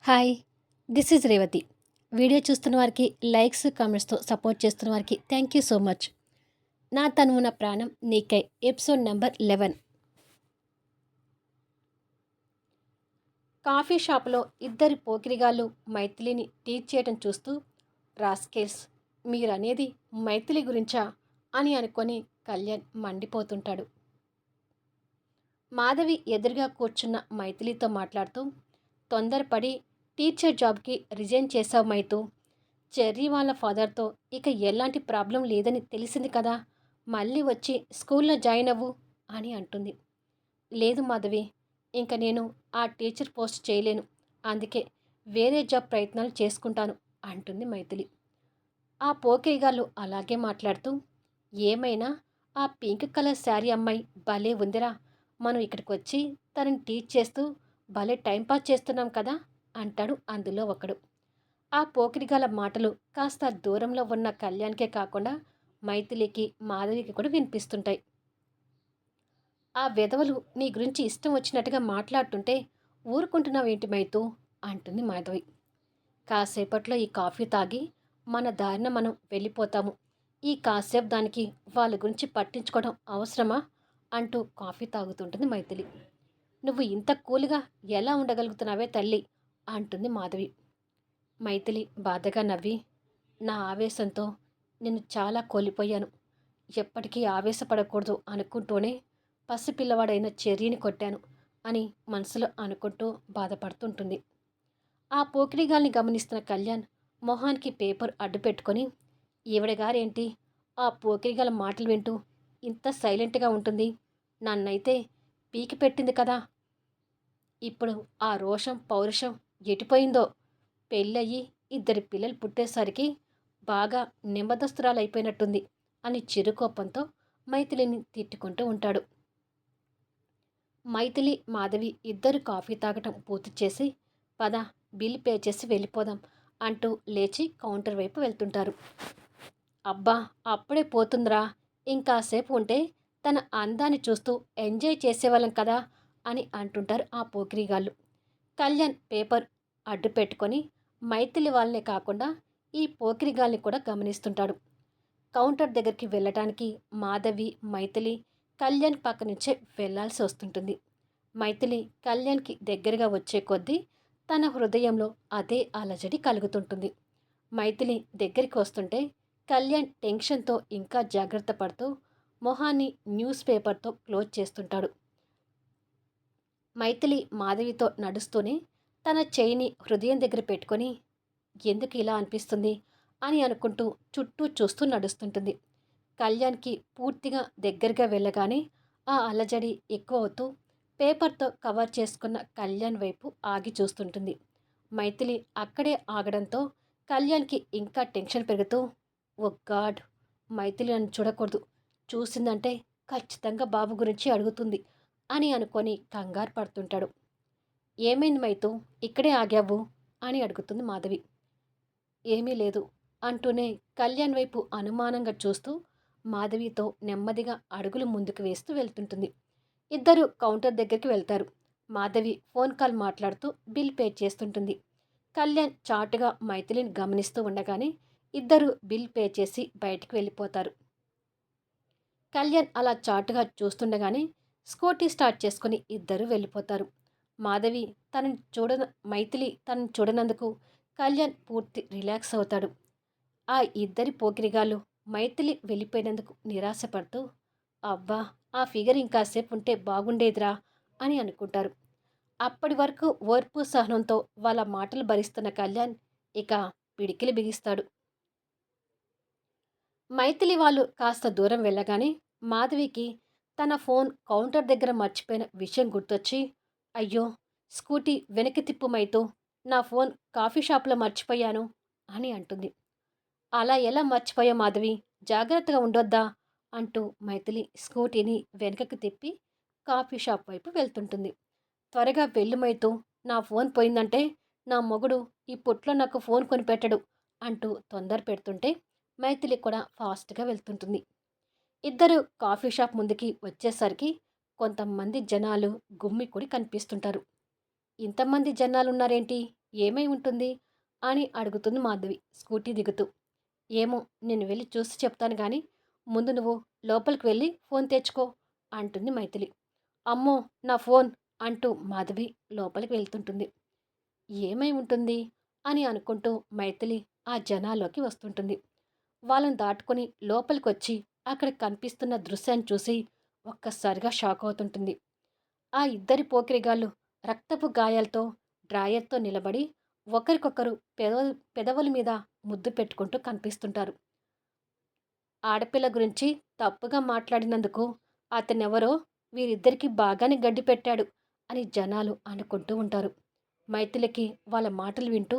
Hi! This is Revathi. Video చూస్తున్న వారికి likes, కామెంట్స్‌తో support చేస్తున్న వారికి థ్యాంక్ యూ సో మచ్. 'నా తనువు నా ప్రాణం నీకై' ఎపిసోడ్ నంబర్ 11. కాఫీ షాపులో ఇద్దరి పోకిరిగాళ్ళు మైథిలిని టీచ్ చేయటం చూస్తూ, రాస్కెల్స్, మీరనేది మైథిలి గురించా అని అనుకొని కళ్యాణ్ మండిపోతుంటాడు. మాధవి ఎదురుగా కూర్చున్న మైథిలితో మాట్లాడుతూ, తొందరపడి టీచర్ జాబ్కి రిజైన్ చేశావు మైతూ. చెర్రీ వాళ్ళ ఫాదర్తో ఇక ఎలాంటి ప్రాబ్లం లేదని తెలిసింది కదా, మళ్ళీ వచ్చి స్కూల్లో జాయిన్ అవ్వు అని అంటుంది. లేదు మాధవి, ఇంక నేను ఆ టీచర్ పోస్ట్ చేయలేను, అందుకే వేరే జాబ్ ప్రయత్నాలు చేసుకుంటాను అంటుంది మైథిలి. ఆ పోకిరిగాళ్ళు అలాగే మాట్లాడుతూ, ఏమైనా ఆ పింక్ కలర్ శారీ అమ్మాయి భలే ఉందిరా, మనం ఇక్కడికి వచ్చి తనని టీచ్ చేస్తూ భలే టైంపాస్ చేస్తున్నాం కదా అంటాడు అందులో ఒకడు. ఆ పోకిరిగాల మాటలు కాస్త దూరంలో ఉన్న కళ్యాణ్కే కాకుండా మైథిలికి, మాధవికి కూడా వినిపిస్తుంటాయి. ఆ వెధవలు నీ గురించి ఇష్టం వచ్చినట్టుగా మాట్లాడుతుంటే ఊరుకుంటున్నావేంటి మైతూ అంటుంది మాధవి. కాసేపట్లో ఈ కాఫీ తాగి మన దారిన మనం వెళ్ళిపోతాము, ఈ కాసేపు దానికి వాళ్ళ గురించి పట్టించుకోవడం అవసరమా అంటూ కాఫీ తాగుతుంటుంది మైథిలి. నువ్వు ఇంత కూల్గా ఎలా ఉండగలుగుతున్నావే తల్లి అంటుంది మాధవి. మైథిలి బాధగా నవ్వి, నా ఆవేశంతో నేను చాలా కోల్పోయాను, ఎప్పటికీ ఆవేశపడకూడదు అనుకుంటూనే పసిపిల్లవాడైన చెర్రీని కొట్టాను అని మనసులో అనుకుంటూ బాధపడుతుంటుంది. ఆ పోకిరిగాల్ని గమనిస్తున్న కళ్యాణ్ మొహానికి పేపర్ అడ్డు పెట్టుకొని, ఈవిడ గారేంటి ఆ పోకిరిగాల మాటలు వింటూ ఇంత సైలెంట్గా ఉంటుంది, నన్నైతే పీకి పెట్టింది కదా, ఇప్పుడు ఆ రోషం పౌరుషం ఎటుపోయిందో, పెళ్ళయి ఇద్దరి పిల్లలు పుట్టేసరికి బాగా నిమ్మదస్తురాలైపోయినట్టుంది అని చిరుకోపంతో మైథిలిని తిట్టుకుంటూ ఉంటాడు. మైథిలి, మాధవి ఇద్దరు కాఫీ తాగటం పూర్తి చేసి, పద బిల్ పే చేసి వెళ్ళిపోదాం అంటూ లేచి కౌంటర్ వైపు వెళ్తుంటారు. అబ్బా, అప్పుడే పోతుందిరా, ఇంకాసేపు ఉంటే తన అందాన్ని చూస్తూ ఎంజాయ్ చేసేవాళ్ళం కదా అని అంటుంటారు ఆ పోకిరిగాళ్ళు. కళ్యాణ్ పేపర్ అడ్డు పెట్టుకొని మైథిలి వాళ్ళనే కాకుండా ఈ పోకిరిగాల్ని కూడా గమనిస్తుంటాడు. కౌంటర్ దగ్గరికి వెళ్ళటానికి మాధవి, మైథిలి కళ్యాణ్ పక్క నుంచే వెళ్లాల్సి వస్తుంటుంది. మైథిలి కళ్యాణ్కి దగ్గరగా వచ్చే కొద్దీ తన హృదయంలో అదే అలజడి కలుగుతుంటుంది. మైథిలి దగ్గరికి వస్తుంటే కళ్యాణ్ టెన్షన్తో ఇంకా జాగ్రత్త పడుతూ మొహాన్ని న్యూస్ పేపర్తో క్లోజ్ చేస్తుంటాడు. మైథిలి మాధవితో నడుస్తూనే తన చెయ్యిని హృదయం దగ్గర పెట్టుకొని, ఎందుకు ఇలా అనిపిస్తుంది అని అనుకుంటూ చుట్టూ చూస్తూ నడుస్తుంటుంది. కళ్యాణ్కి పూర్తిగా దగ్గరగా వెళ్ళగానే ఆ అలజడి ఎక్కువ అవుతూ పేపర్తో కవర్ చేసుకున్న కళ్యాణ్ వైపు ఆగి చూస్తుంటుంది. మైథిలి అక్కడే ఆగడంతో కళ్యాణ్కి ఇంకా టెన్షన్ పెరుగుతూ, ఓ గాడ్, మైథిలి నన్ను చూడకూడదు, చూసిందంటే ఖచ్చితంగా బాబు గురించి అడుగుతుంది అని అనుకొని కంగారు పడుతుంటాడు. ఏమైంది మైతూ, ఇక్కడే ఆగావు అని అడుగుతుంది మాధవి. ఏమీ లేదు అంటూనే కళ్యాణ్ వైపు అనుమానంగా చూస్తూ మాధవితో నెమ్మదిగా అడుగులు ముందుకు వేస్తూ వెళ్తుంటుంది. ఇద్దరు కౌంటర్ దగ్గరికి వెళ్తారు. మాధవి ఫోన్ కాల్ మాట్లాడుతూ బిల్ పే చేస్తుంటుంది. కళ్యాణ్ చాటుగా మైథిలిని గమనిస్తూ ఉండగానే ఇద్దరు బిల్ పే చేసి బయటికి వెళ్ళిపోతారు. కళ్యాణ్ అలా చాటుగా చూస్తుండగానే స్కూటీ స్టార్ట్ చేసుకుని ఇద్దరు వెళ్ళిపోతారు. మాధవి మైథిలి తనని చూడనందుకు కళ్యాణ్ పూర్తి రిలాక్స్ అవుతాడు. ఆ ఇద్దరి పోకిరిగాళ్ళు మైథిలి వెళ్ళిపోయినందుకు నిరాశపడుతూ, అబ్బా, ఆ ఫిగర్ ఇంకాసేపు ఉంటే బాగుండేదిరా అని అనుకుంటారు. అప్పటి వరకు ఓర్పు సహనంతో వాళ్ళ మాటలు భరిస్తున్న కళ్యాణ్ ఇక పిడికిలి బిగిస్తాడు. మైథిలి వాళ్ళు కాస్త దూరం వెళ్ళగానే మాధవికి తన ఫోన్ కౌంటర్ దగ్గర మర్చిపోయిన విషయం గుర్తొచ్చి, అయ్యో, స్కూటీ వెనక్కి తిప్పు మైతూ, నా ఫోన్ కాఫీ షాప్లో మర్చిపోయాను అని అంటుంది. అలా ఎలా మర్చిపోయా మాధవి, జాగ్రత్తగా ఉండొద్దా అంటూ మైథిలి స్కూటీని వెనకకి తిప్పి కాఫీ షాప్ వైపు వెళ్తుంటుంది. త్వరగా వెళ్ళు మైతూ, నా ఫోన్ పోయిందంటే నా మొగుడు ఈ పుట్లో నాకు ఫోన్ కొనిపెట్టడు అంటూ తొందర పెడుతుంటే మైథిలి కూడా ఫాస్ట్గా వెళ్తుంటుంది. ఇద్దరు కాఫీ షాప్ ముందుకి వచ్చేసరికి కొంతమంది జనాలు గుమ్మికూడి కనిపిస్తుంటారు. ఇంతమంది జనాలున్నారేంటి ఏమై ఉంటుంది అని అడుగుతుంది మాధవి స్కూటీ దిగుతూ. ఏమో నేను వెళ్ళి చూసి చెప్తాను గాని, ముందు నువ్వు లోపలికి వెళ్ళి ఫోన్ తెచ్చుకో అంటుంది మైథిలి. అమ్మో నా ఫోన్ అంటూ మాధవి లోపలికి వెళ్తుంటుంది. ఏమై ఉంటుంది అని అనుకుంటూ మైథిలి ఆ జనాల్లోకి వస్తుంటుంది. వాళ్ళని దాటుకొని లోపలికొచ్చి అక్కడ కనిపిస్తున్న దృశ్యాన్ని చూసి ఒక్కసారిగా షాక్ అవుతుంటుంది. ఆ ఇద్దరి పోకిరిగాళ్ళు రక్తపు గాయాలతో డ్రాయర్తో నిలబడి ఒకరికొకరు పెదవుల మీద ముద్దు పెట్టుకుంటూ కనిపిస్తుంటారు. ఆడపిల్ల గురించి తప్పుగా మాట్లాడినందుకు అతనెవరో వీరిద్దరికీ బాగానే గడ్డి పెట్టాడు అని జనాలు అనుకుంటూ ఉంటారు. మైథిలికి వాళ్ళ మాటలు వింటూ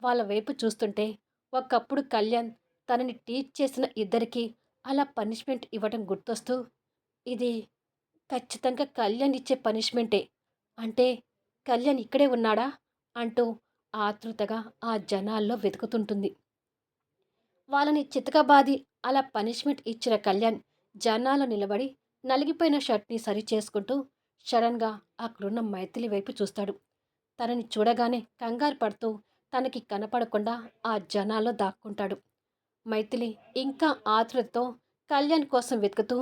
వాళ్ళ వైపు చూస్తుంటే ఒకప్పుడు కళ్యాణ్ తనని టీచ్ చేసిన ఇద్దరికీ అలా పనిష్మెంట్ ఇవ్వడం గుర్తొస్తూ, ఇది ఖచ్చితంగా కళ్యాణ్ ఇచ్చే పనిష్మెంటే. అంటే కళ్యాణ్ ఇక్కడే ఉన్నాడా అంటూ ఆతృతగా ఆ జనాల్లో వెతుకుతుంటుంది. వాళ్ళని చితకబాది అలా పనిష్మెంట్ ఇచ్చిన కళ్యాణ్ జనాల్లో నిలబడి నలిగిపోయిన షర్ట్ని సరి చేసుకుంటూ సడన్గా అక్కడున్న మైథిలి వైపు చూస్తాడు. తనని చూడగానే కంగారు పడుతూ తనకి కనపడకుండా ఆ జనాల్లో దాక్కుంటాడు. మైథిలి ఇంకా ఆతృతతో కళ్యాణ్ కోసం వెతుకుతూ,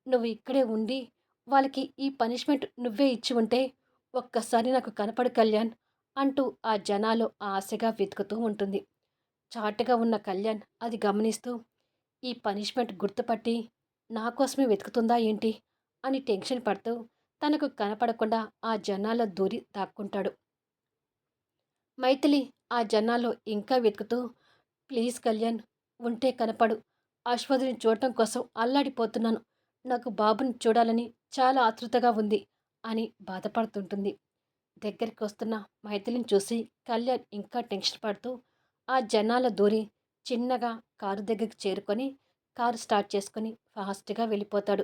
నువ్వు ఇక్కడే ఉండి వాళ్ళకి ఈ పనిష్మెంట్ నువ్వే ఇచ్చి ఉంటే ఒక్కసారి నాకు కనపడు కళ్యాణ్ అంటూ ఆ జనాలు ఆశగా వెతుకుతూ ఉంటుంది. చాటుగా ఉన్న కళ్యాణ్ అది గమనిస్తూ ఈ పనిష్మెంట్ గుర్తుపట్టి నా కోసమే వెతుకుతుందా ఏంటి అని టెన్షన్ పడుతూ తనకు కనపడకుండా ఆ జనాల్లో దూరి దాక్కుంటాడు. మైథిలి ఆ జనాల్లో ఇంకా వెతుకుతూ, ప్లీజ్ కళ్యాణ్ ఉంటే కనపడు. అశ్వథుని చూడటం కోసం అల్లాడిపోతున్నాను. నాకు బాబుని చూడాలని చాలా ఆతృతగా ఉంది అని బాధపడుతుంటుంది. దగ్గరికి వస్తున్న మైథిలిని చూసి కళ్యాణ్ ఇంకా టెన్షన్ పడుతూ ఆ జనాల దూరి చిన్నగా కారు దగ్గరికి చేరుకొని కారు స్టార్ట్ చేసుకొని ఫాస్ట్గా వెళ్ళిపోతాడు.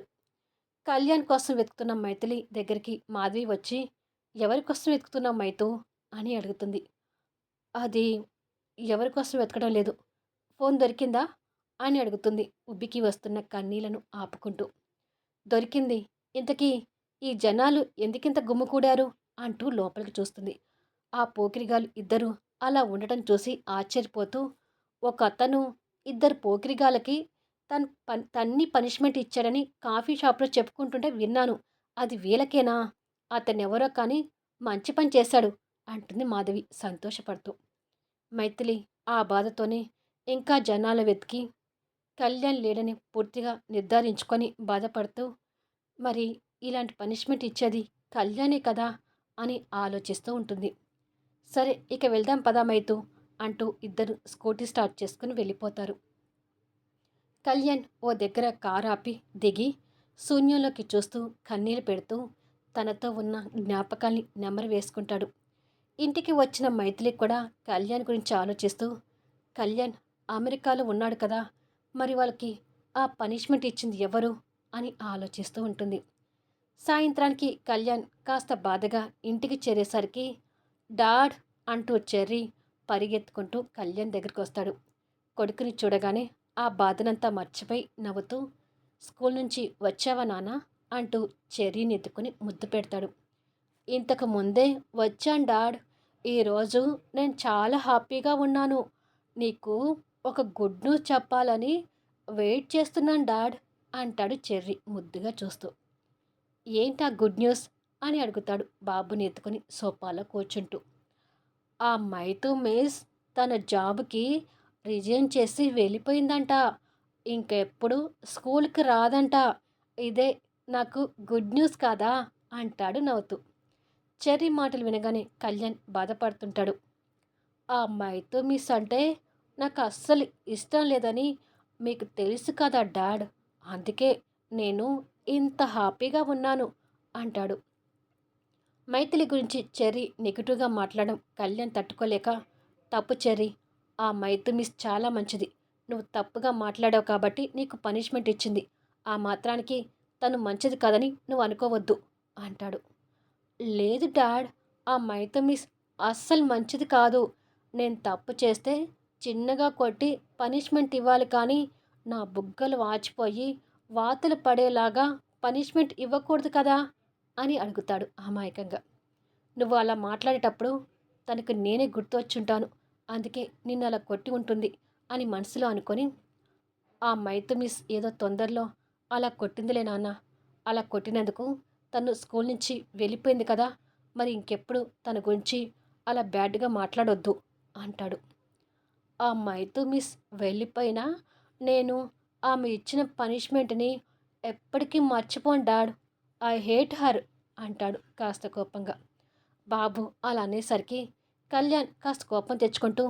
కళ్యాణ్ కోసం వెతుకుతున్న మైథిలి దగ్గరికి మాధవి వచ్చి, ఎవరి కోసం వెతుకుతున్నావు మైతు అని అడుగుతుంది. అది ఎవరి కోసం వెతకడం లేదు. ఫోన్ దొరికిందా అని అడుగుతుంది ఉబ్బికి వస్తున్న కన్నీళ్లను ఆపుకుంటూ. దొరికింది. ఇంతకీ ఈ జనాలు ఎందుకింత గుమ్ముకూడారు అంటూ లోపలికి చూస్తుంది. ఆ పోకిరిగాళ్ళు ఇద్దరు అలా ఉండటం చూసి ఆశ్చర్యపోతూ, ఒక అతను ఇద్దరు పోకిరిగాళ్ళకి తన్ని పనిష్మెంట్ ఇచ్చాడని కాఫీ షాప్లో చెప్పుకుంటుంటే విన్నాను. అది వీళ్ళకేనా? అతనెవరో కానీ మంచి పని చేశాడు అంటుంది మాధవి సంతోషపడుతూ. మైథిలి ఆ బాధతోనే ఇంకా జనాలు వెతికి కళ్యాణ్ లేడని పూర్తిగా నిర్ధారించుకొని బాధపడుతూ, మరి ఇలాంటి పనిష్మెంట్ ఇచ్చేది కళ్యాణే కదా అని ఆలోచిస్తూ ఉంటుంది. సరే ఇక వెళ్దాం పదా మైతు అంటూ ఇద్దరు స్కూటీ స్టార్ట్ చేసుకుని వెళ్ళిపోతారు. కళ్యాణ్ ఓ దగ్గర కారు ఆపి దిగి శూన్యంలోకి చూస్తూ కన్నీళ్ళు పెడుతూ తనతో ఉన్న జ్ఞాపకాల్ని నెమరు వేసుకుంటాడు. ఇంటికి వచ్చిన మైథిలి కూడా కళ్యాణ్ గురించి ఆలోచిస్తూ, కళ్యాణ్ అమెరికాలో ఉన్నాడు కదా, మరి వాళ్ళకి ఆ పనిష్మెంట్ ఇచ్చింది ఎవరు అని ఆలోచిస్తూ ఉంటుంది. సాయంత్రానికి కళ్యాణ్ కాస్త బాధగా ఇంటికి చేరేసరికి డాడ్ అంటూ చెర్రీ పరిగెత్తుకుంటూ కళ్యాణ్ దగ్గరికి వస్తాడు. కొడుకుని చూడగానే ఆ బాధనంతా మర్చిపోయి నవ్వుతూ, స్కూల్ నుంచి వచ్చావా నాన్న అంటూ చెర్రీని ఎత్తుకుని ముద్దు పెడతాడు. ఇంతకు ముందే వచ్చాను డాడ్. ఈరోజు నేను చాలా హ్యాపీగా ఉన్నాను. నీకు ఒక గుడ్ న్యూస్ చెప్పాలని వెయిట్ చేస్తున్నాను డాడ్ అంటాడు చెర్రీ ముద్దుగా చూస్తూ. ఏంటా గుడ్ న్యూస్ అని అడుగుతాడు బాబుని ఎత్తుకొని సోఫాలో కూర్చుంటూ. ఆ మైతూ మిస్ తన జాబ్కి రిజైన్ చేసి వెళ్ళిపోయిందంట. ఇంకెప్పుడు స్కూల్కి రాదంట. ఇదే నాకు గుడ్ న్యూస్ కాదా అంటాడు నవ్వుతూ. చెర్రీ మాటలు వినగానే కళ్యాణ్ బాధపడుతుంటాడు. ఆ మైతూ మిస్ అంటే నాకు అస్సలు ఇష్టం లేదని మీకు తెలుసు కదా డాడ్. అందుకే నేను ఇంత హ్యాపీగా ఉన్నాను అంటాడు. మైథిలి గురించి చెర్రీ నెగిటివ్గా మాట్లాడడం కళ్యాణ్ తట్టుకోలేక, తప్పు చెర్రీ, ఆ మైథు మిస్ చాలా మంచిది. నువ్వు తప్పుగా మాట్లాడావు కాబట్టి నీకు పనిష్మెంట్ ఇచ్చింది. ఆ మాత్రానికి తను మంచిది కాదని నువ్వు అనుకోవద్దు అంటాడు. లేదు డాడ్, ఆ మైథు మిస్ అస్సలు మంచిది కాదు. నేను తప్పు చేస్తే చిన్నగా కొట్టి పనిష్మెంట్ ఇవ్వాలి కానీ నా బుగ్గలు వాచిపోయి వాతలు పడేలాగా పనిష్మెంట్ ఇవ్వకూడదు కదా అని అడుగుతాడు అమాయకంగా. నువ్వు అలా మాట్లాడేటప్పుడు తనకు నేనే గుర్తొచ్చుంటాను. అందుకే నిన్ను అలా కొట్టి ఉంటుంది అని మనసులో అనుకొని, ఆ మైతు మిస్ ఏదో తొందరలో అలా కొట్టిందిలే నాన్న. అలా కొట్టినందుకు తను స్కూల్ నుంచి వెళ్ళిపోయింది కదా! మరి ఇంకెప్పుడు తన గురించి అలా బ్యాడ్‌గా మాట్లాడొద్దు అంటాడు. ఆ మైతు మిస్ వెళ్ళిపోయినా నేను ఆమె ఇచ్చిన పనిష్మెంట్‌ని ఎప్పటికీ మర్చిపోను డాడ్. ఐ హేట్ హర్ అంటాడు కాస్త కోపంగా. బాబు అలా అనేసరికి కళ్యాణ్ కాస్త కోపం తెచ్చుకుంటూ,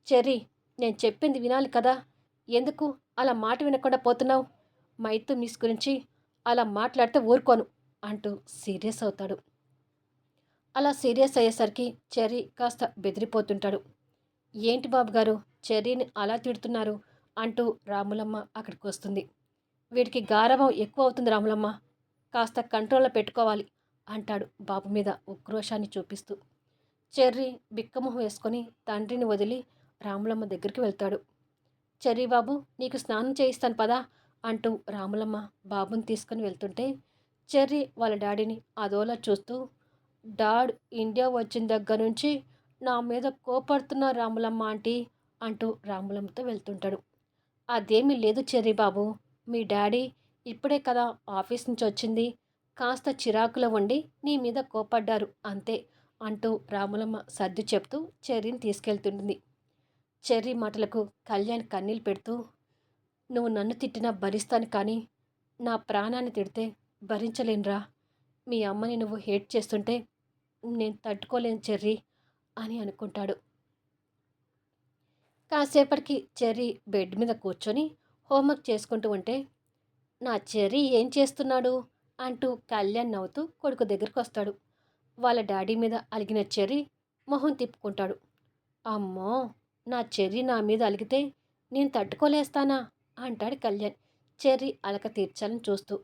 చెర్రీ నేను చెప్పింది వినాలి కదా! ఎందుకు అలా మాట వినకుండా పోతున్నావు? మైతు మిస్ గురించి అలా మాట్లాడితే ఊరుకోను అంటూ సీరియస్ అవుతాడు. అలా సీరియస్ అయ్యేసరికి చెర్రీ కాస్త బెదిరిపోతుంటాడు. ఏంటి బాబుగారు చెర్రీని అలా తిడుతున్నారు అంటూ రాములమ్మ అక్కడికి వస్తుంది. వీడికి గారాబం ఎక్కువ అవుతుంది రాములమ్మ. కాస్త కంట్రోల్లో పెట్టుకోవాలి అంటాడు బాబు మీద ఉక్రోషాన్ని చూపిస్తూ. చెర్రీ బిక్కమొహం వేసుకొని తండ్రిని వదిలి రాములమ్మ దగ్గరికి వెళ్తాడు. చెర్రీ బాబు నీకు స్నానం చేయిస్తాను పదా అంటూ రాములమ్మ బాబుని తీసుకుని వెళ్తుంటే చెర్రీ వాళ్ళ డాడీని అదోలా చూస్తూ, డాడ్ ఇండియా వచ్చిన దగ్గర నుంచి నా మీద కోపడుతున్నారు రాములమ్మ ఆంటీ అంటూ రాములమ్మతో వెళ్తుంటాడు. అదేమీ లేదు చెర్రీ బాబు. మీ డాడీ ఇప్పుడే కదా ఆఫీస్ నుంచి వచ్చింది. కాస్త చిరాకులో ఉండి నీ మీద కోపడ్డారు అంతే అంటూ రాములమ్మ సర్ది చెప్తూ చెర్రీని తీసుకెళ్తుంది. చెర్రీ మాటలకు కళ్యాణ్ కన్నీళ్ళు పెడుతూ, నువ్వు నన్ను తిట్టినా భరిస్తాను కానీ నా ప్రాణాన్ని తిడితే భరించలేనురా. మీ అమ్మని నువ్వు హేట్ చేస్తుంటే నేను తట్టుకోలేను చెర్రీ అని అనుకుంటాడు. కాసేపటికి చెర్రీ బెడ్ మీద కూర్చొని హోంవర్క్ చేసుకుంటూ ఉంటే, నా చెర్రీ ఏం చేస్తున్నాడు అంటూ కళ్యాణ్ నవ్వుతూ కొడుకు దగ్గరికి వస్తాడు. వాళ్ళ డాడీ మీద అలిగిన చెర్రీ మొహం తిప్పుకుంటాడు. అమ్మో, నా చెర్రీ నా మీద అలిగితే నేను తట్టుకోలేస్తానా అంటాడు కళ్యాణ్ చెర్రీ అలక తీర్చాలని చూస్తూ.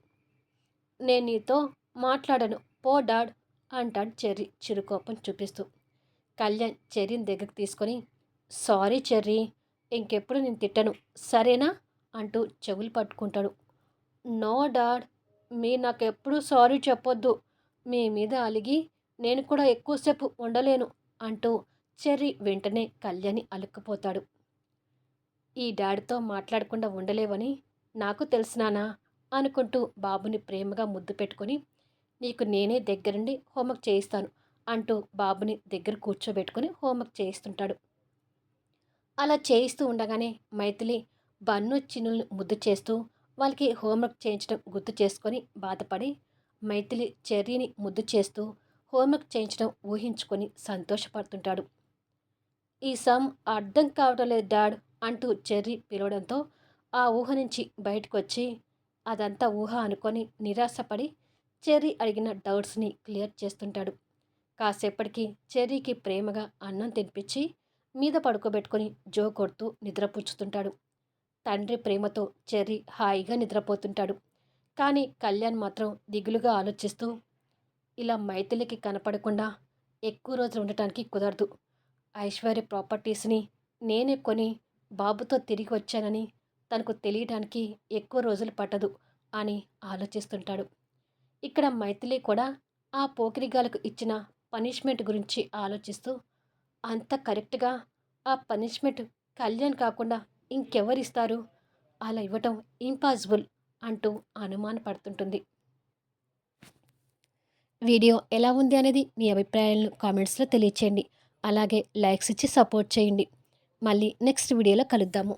నేను నీతో మాట్లాడను పో డాడ్ అంటాడు చెర్రీ చిరుకోపం చూపిస్తూ. కళ్యాణ్ చెర్రీని దగ్గరికి తీసుకొని, సారీ చెర్రీ, ఇంకెప్పుడు నేను తిట్టను సరేనా అంటూ చెవులు పట్టుకుంటాడు. నో డాడ్, మీరు నాకెప్పుడూ సారీ చెప్పొద్దు. మీ మీద అలిగి నేను కూడా ఎక్కువసేపు ఉండలేను అంటూ చెర్రీ వెంటనే కళ్యాణి అలుక్కుపోతాడు. ఈ డాడ్తో మాట్లాడకుండా ఉండలేవని నాకు తెలిసినానా అనుకుంటూ బాబుని ప్రేమగా ముద్దు పెట్టుకొని, నీకు నేనే దగ్గరుండి హోంవర్క్ చేయిస్తాను అంటూ బాబుని దగ్గర కూర్చోబెట్టుకొని హోంవర్క్ చేయిస్తుంటాడు. అలా చేయిస్తూ ఉండగానే మైథిలి బన్ను చిన్నుల్ని ముద్దు చేస్తూ వాళ్ళకి హోంవర్క్ చేయించడం గుర్తు చేసుకొని బాధపడి, మైథిలి చెర్రీని ముద్దు చేస్తూ హోంవర్క్ చేయించడం ఊహించుకొని సంతోషపడుతుంటాడు. ఈ సమ్ అర్థం కావటం లేదు డాడ్ అంటూ చెర్రీ పిలవడంతో ఆ ఊహ నుంచి బయటకొచ్చి అదంతా ఊహ అనుకొని నిరాశపడి చెర్రీ అడిగిన డౌట్స్ని క్లియర్ చేస్తుంటాడు. కాసేపటికి చెర్రీకి ప్రేమగా అన్నం తినిపించి మీద పడుకోబెట్టుకొని జో కొడుతూ నిద్రపుచ్చుతుంటాడు. తండ్రి ప్రేమతో చెర్రీ హాయిగా నిద్రపోతుంటాడు. కానీ కళ్యాణ్ మాత్రం దిగులుగా ఆలోచిస్తూ, ఇలా మైథిలికి కనపడకుండా ఎక్కువ రోజులు ఉండటానికి కుదరదు. ఐశ్వర్య ప్రాపర్టీస్ని నేనే కొని బాబుతో తిరిగి వచ్చానని తనకు తెలియడానికి ఎక్కువ రోజులు పట్టదు అని ఆలోచిస్తుంటాడు. ఇక్కడ మైథిలి కూడా ఆ పోకిరిగాలకు ఇచ్చిన పనిష్మెంట్ గురించి ఆలోచిస్తూ, అంత కరెక్ట్గా ఆ పనిష్మెంట్ కళ్యాణ్ కాకుండా ఇంకెవరిస్తారు? అలా ఇవ్వటం ఇంపాసిబుల్ అంటూ అనుమానపడుతుంటుంది. వీడియో ఎలా ఉంది అనేది మీ అభిప్రాయాలను కామెంట్స్లో తెలియచేయండి. అలాగే లైక్స్ ఇచ్చి సపోర్ట్ చేయండి. మళ్ళీ నెక్స్ట్ వీడియోలో కలుద్దాము.